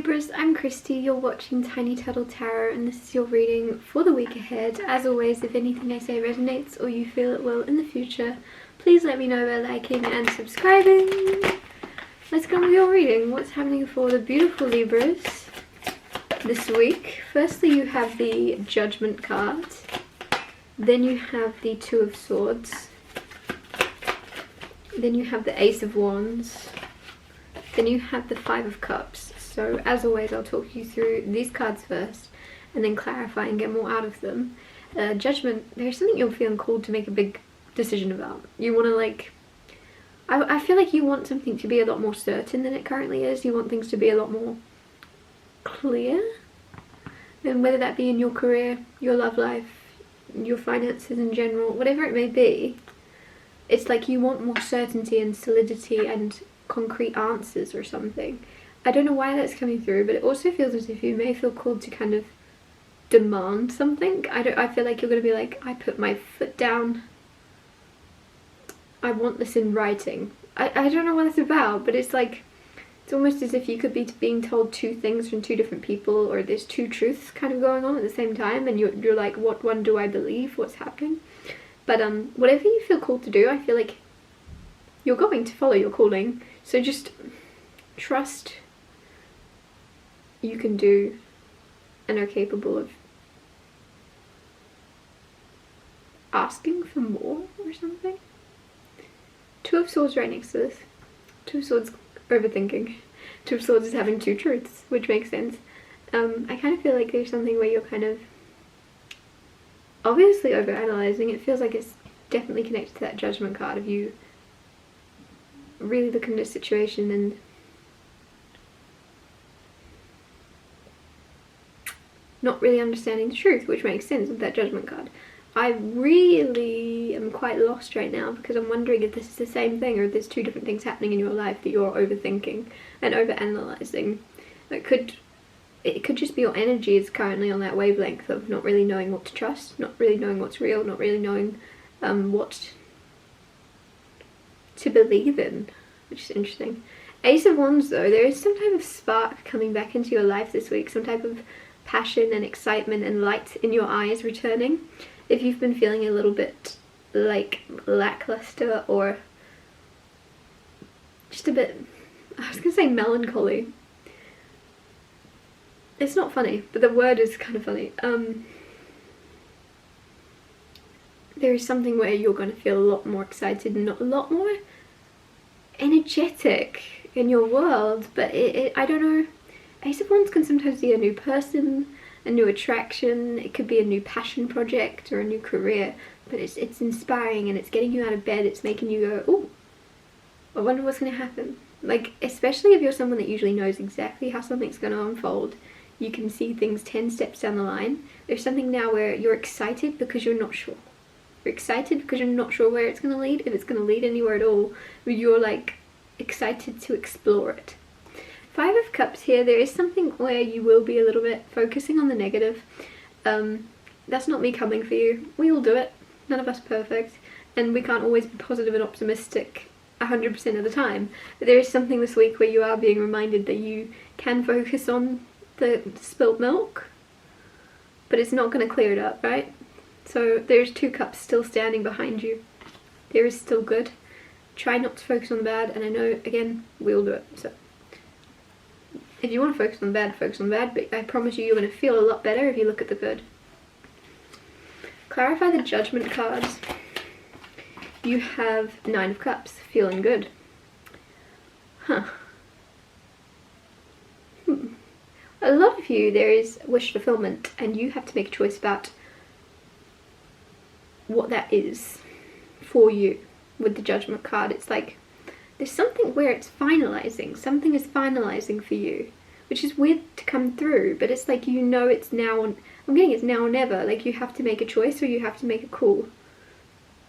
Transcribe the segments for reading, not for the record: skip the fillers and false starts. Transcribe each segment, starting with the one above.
Libras, I'm Christy, you're watching Tiny Turtle Tarot, and this is your reading for the week ahead. As always, if anything I say resonates or you feel it will in the future, please let me know by liking and subscribing. Let's go with your reading. What's happening for the beautiful Libras this week? Firstly, you have the Judgment card, then you have the Two of Swords, then you have the Ace of Wands, then you have the Five of Cups. So as always, I'll talk you through these cards first and then clarify and get more out of them. Judgment, there's something you're feeling called to make a big decision about. You want to I feel like you want something to be a lot more certain than it currently is. You want things to be a lot more clear. And whether that be in your career, your love life, your finances in general, whatever it may be, it's like you want more certainty and solidity and concrete answers or something. I don't know why that's coming through, but it also feels as if you may feel called to kind of demand something. I feel like you're going to be like, I put my foot down. I want this in writing. I don't know what it's about, but it's like, it's almost as if you could be being told two things from two different people, or there's two truths kind of going on at the same time, and you're like, what one do I believe? What's happening? But whatever you feel called to do, I feel like you're going to follow your calling. So just trust you can do and are capable of asking for more or something. Two of Swords right next to this. Two of Swords, overthinking. Two of Swords is having two truths, which makes sense. I kind of feel like there's something where you're kind of obviously overanalyzing. It feels like it's definitely connected to that Judgment card of you really looking at a situation and not really understanding the truth, which makes sense with that Judgment card. I really am quite lost right now because I'm wondering if this is the same thing or if there's two different things happening in your life that you're overthinking and overanalyzing. It could just be your energy is currently on that wavelength of not really knowing what to trust, not really knowing what's real, not really knowing what to believe in, which is interesting. Ace of Wands though, there is some type of spark coming back into your life this week, some type of passion and excitement and light in your eyes returning. If you've been feeling a little bit like lackluster or just a bit, I was gonna say melancholy. It's not funny, but the word is kind of funny. There is something where you're going to feel a lot more excited and a lot more energetic in your world, but I don't know. Ace of Wands can sometimes be a new person, a new attraction, it could be a new passion project or a new career, but it's inspiring and it's getting you out of bed, it's making you go, oh, I wonder what's going to happen. Like, especially if you're someone that usually knows exactly how something's going to unfold, you can see things 10 steps down the line. There's something now where you're excited because you're not sure. You're excited because you're not sure where it's going to lead, if it's going to lead anywhere at all, but you're like excited to explore it. Five of Cups here, there is something where you will be a little bit focusing on the negative. That's not me coming for you. We all do it. None of us are perfect. And we can't always be positive and optimistic 100% of the time. But there is something this week where you are being reminded that you can focus on the spilt milk. But it's not going to clear it up, right? So there's two cups still standing behind you. There is still good. Try not to focus on the bad. And I know, again, we all do it. So if you want to focus on the bad, focus on the bad, but I promise you're going to feel a lot better if you look at the good. Clarify the Judgment cards. You have Nine of Cups, feeling good. Huh. A lot of you, there is wish fulfillment, and you have to make a choice about what that is for you with the Judgment card. It's like, there's something where it's finalizing. Something is finalizing for you, which is weird to come through, but it's like, you know, it's now, I'm getting it's now or never. Like, you have to make a choice or you have to make a call.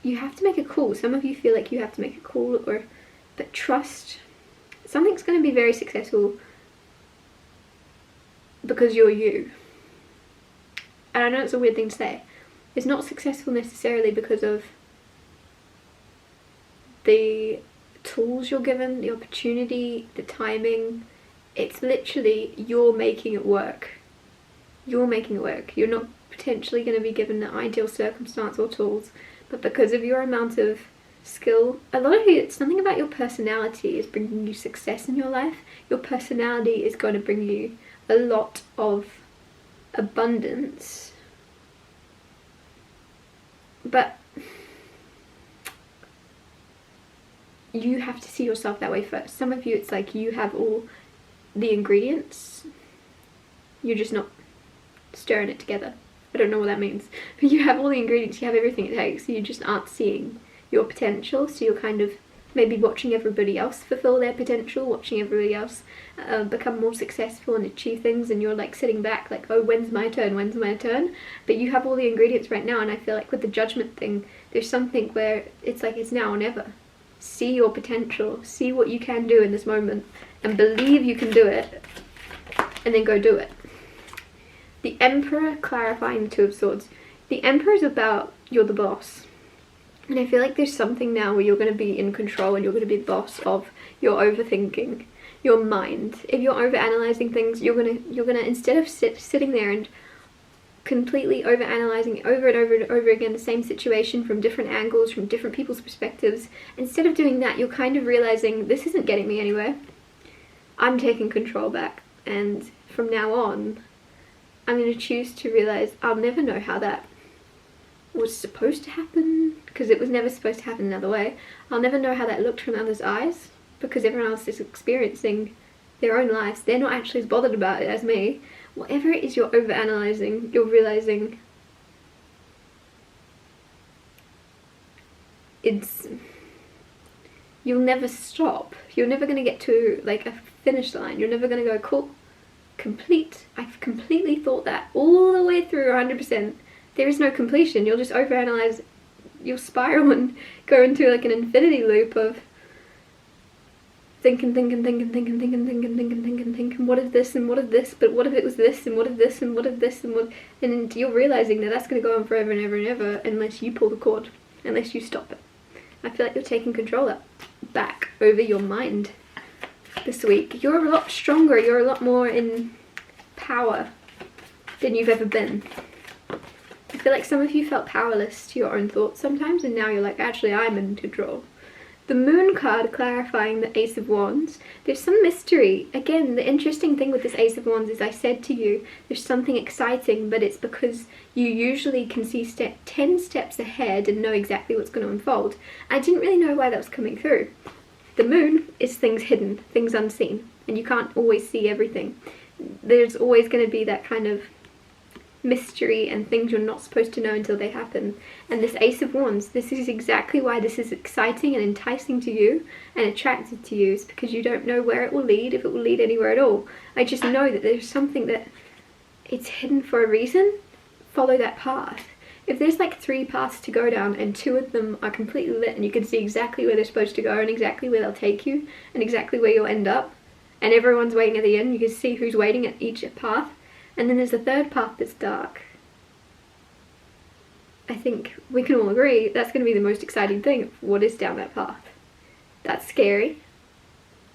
You have to make a call. Some of you feel like you have to make a call, but trust. Something's going to be very successful because you're you. And I know it's a weird thing to say. It's not successful necessarily because of the tools you're given, the opportunity, the timing. it's literally you're making it work. You're making it work. You're not potentially going to be given the ideal circumstance or tools, but because of your amount of skill, a lot of you, it's something about your personality is bringing you success in your life. Your personality is going to bring you a lot of abundance, but you have to see yourself that way first. Some of you, it's like you have all the ingredients, you're just not stirring it together. I don't know what that means, but you have all the ingredients, you have everything it takes, you just aren't seeing your potential. So you're kind of maybe watching everybody else fulfill their potential, watching everybody else become more successful and achieve things, and you're like sitting back like, oh, when's my turn, when's my turn? But you have all the ingredients right now, and I feel like with the judgment thing, there's something where it's like it's now or never. See your potential, see what you can do in this moment, and believe you can do it, and then go do it. The Emperor, clarifying the Two of Swords. The Emperor is about you're the boss. And I feel like there's something now where you're going to be in control and you're going to be the boss of your overthinking, your mind. If you're overanalyzing things, you're gonna instead of sitting there and completely overanalyzing over and over and over again the same situation from different angles, from different people's perspectives, instead of doing that, you're kind of realizing this isn't getting me anywhere. I'm taking control back, and from now on, I'm going to choose to realize I'll never know how that was supposed to happen, because it was never supposed to happen another way. I'll never know how that looked from others' eyes, because everyone else is experiencing their own lives. They're not actually as bothered about it as me. Whatever it is you're overanalyzing, you're realizing you'll never stop. You're never going to get to like a finish line. You're never going to go, cool, complete. I've completely thought that all the way through 100%. There is no completion. You'll just overanalyze, you'll spiral and go into like an infinity loop of thinking, what if this and what if this, but what if it was this and what if this and what if this and what, and you're realizing that that's going to go on forever and ever and ever unless you pull the cord, unless you stop it. I feel like you're taking control back over your mind this week. You're a lot stronger, you're a lot more in power than you've ever been. I feel like some of you felt powerless to your own thoughts sometimes, and now you're like, actually I'm in control. The Moon card clarifying the Ace of Wands. There's some mystery. Again, the interesting thing with this Ace of Wands is I said to you, there's something exciting, but it's because you usually can see 10 steps ahead and know exactly what's going to unfold. I didn't really know why that was coming through. The Moon is things hidden, things unseen, and you can't always see everything. There's always going to be that kind of mystery and things you're not supposed to know until they happen. And this Ace of Wands, this is exactly why this is exciting and enticing to you and attractive to you, is because you don't know where it will lead, if it will lead anywhere at all. I just know that there's something that it's hidden for a reason. Follow that path. If there's like 3 paths to go down and 2 of them are completely lit and you can see exactly where they're supposed to go and exactly where they'll take you and exactly where you'll end up, and everyone's waiting at the end, you can see who's waiting at each path. And then there's a 3rd path that's dark. I think we can all agree that's going to be the most exciting thing. What is down that path? That's scary.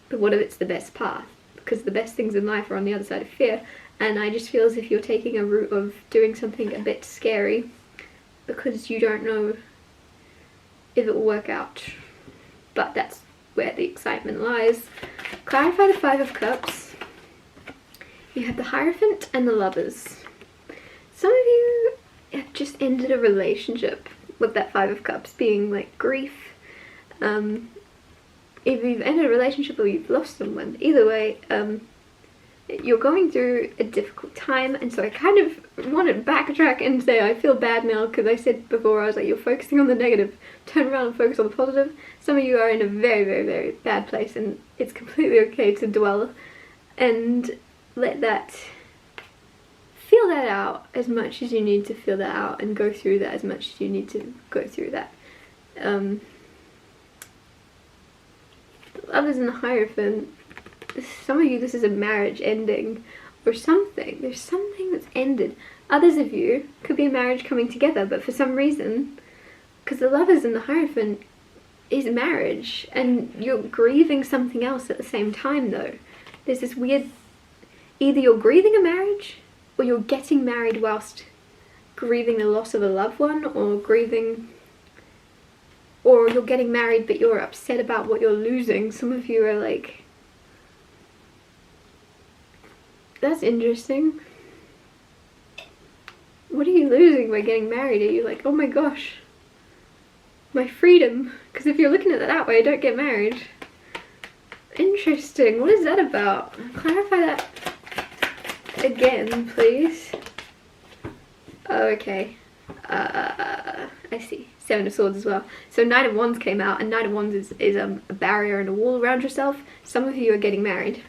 But what if it's the best path? Because the best things in life are on the other side of fear. And I just feel as if you're taking a route of doing something a bit scary because you don't know if it will work out. But that's where the excitement lies. Clarify the 5 of Cups. You have the Hierophant and the Lovers. Some of you have just ended a relationship with that 5 of Cups being like grief. If you've ended a relationship or you've lost someone, either way, you're going through a difficult time. And so I kind of want to backtrack and say I feel bad now, because I said before, I was like, you're focusing on the negative, turn around and focus on the positive. Some of you are in a very, very, very bad place, and it's completely okay to dwell and let that, feel that out as much as you need to feel that out, and go through that as much as you need to go through that. The Lovers and the Hierophant, some of you, this is a marriage ending or something. There's something that's ended. Others of you could be a marriage coming together, but for some reason, because the Lovers and the Hierophant is marriage, and you're grieving something else at the same time though. there's this weird, either you're grieving a marriage or you're getting married whilst grieving the loss of a loved one, or you're getting married but you're upset about what you're losing. Some of you are like, that's interesting. What are you losing by getting married? Are you like, oh my gosh, my freedom? Because if you're looking at it that way, don't get married. Interesting. What is that about? Clarify that again, please. Oh, okay. I see. Seven of Swords as well. So Knight of Wands came out, and Knight of Wands is a barrier and a wall around yourself. Some of you are getting married.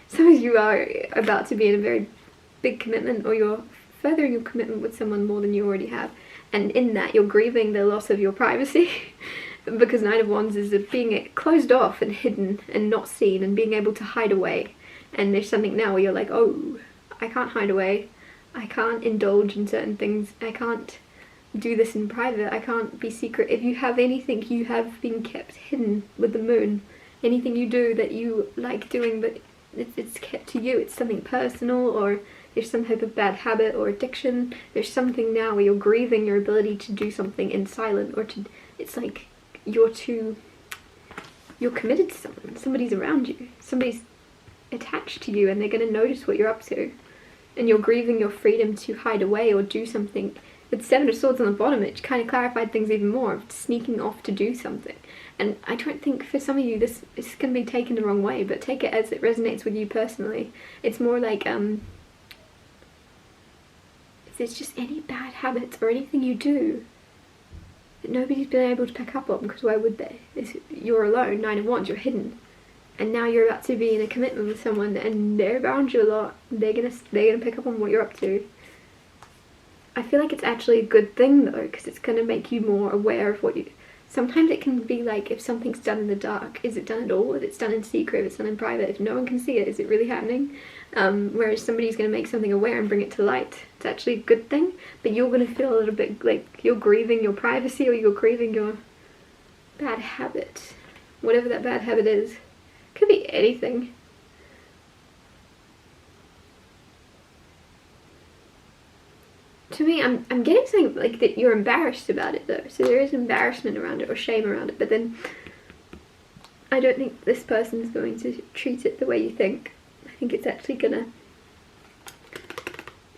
Some of you are about to be in a very big commitment, or you're furthering your commitment with someone more than you already have. And in that, you're grieving the loss of your privacy. Because Knight of Wands is being closed off and hidden and not seen and being able to hide away. And there's something now where you're like, oh, I can't hide away. I can't indulge in certain things. I can't do this in private. I can't be secret. If you have anything you have been kept hidden with the moon, anything you do that you like doing but it's kept to you, it's something personal, or there's some type of bad habit or addiction, there's something now where you're grieving your ability to do something in silence, or to, it's like you're committed to someone, somebody's around you, somebody's attached to you, and they're going to notice what you're up to, and you're grieving your freedom to hide away or do something. With Seven of Swords on the bottom, it kind of clarified things even more, of sneaking off to do something. And I don't think for some of you this is going to be taken the wrong way, but take it as it resonates with you personally. It's more like, if there's just any bad habits or anything you do that nobody's been able to pick up on, because why would they? You're alone, Nine of Wands, you're hidden. And now you're about to be in a commitment with someone and they're around you a lot. They're gonna pick up on what you're up to. I feel like it's actually a good thing though, because it's gonna make you more aware of what you... Sometimes it can be like, if something's done in the dark, is it done at all? If it's done in secret, if it's done in private, if no one can see it, is it really happening? Whereas somebody's going to make something aware and bring it to light. It's actually a good thing, but you're going to feel a little bit like you're grieving your privacy, or you're grieving your bad habit. Whatever that bad habit is. Could be anything. To me, I'm getting something like that you're embarrassed about it though. So there is embarrassment around it, or shame around it, but then I don't think this person's going to treat it the way you think. I think it's actually gonna...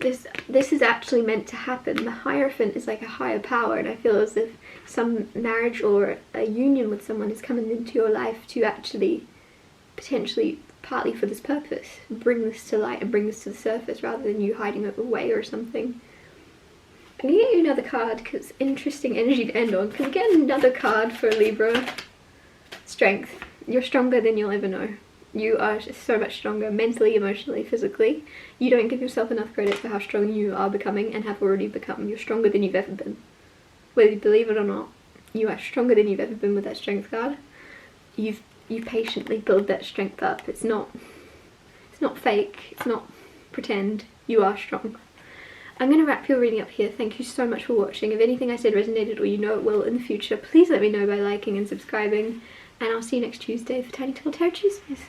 This is actually meant to happen. The Hierophant is like a higher power, and I feel as if some marriage or a union with someone is coming into your life to actually, potentially, partly for this purpose, bring this to light and bring this to the surface, rather than you hiding it away or something. I'm going to get you another card, because interesting energy to end on. Can we get another card for Libra? Strength. You're stronger than you'll ever know. You are so much stronger, mentally, emotionally, physically. You don't give yourself enough credit for how strong you are becoming and have already become. You're stronger than you've ever been. Whether you believe it or not, you are stronger than you've ever been with that strength card. You patiently build that strength up. It's not fake. It's not pretend. You are strong. I'm going to wrap your reading up here. Thank you so much for watching. If anything I said resonated, or you know it will in the future, please let me know by liking and subscribing. And I'll see you next Tuesday for Tiny Little Tarot Tuesdays.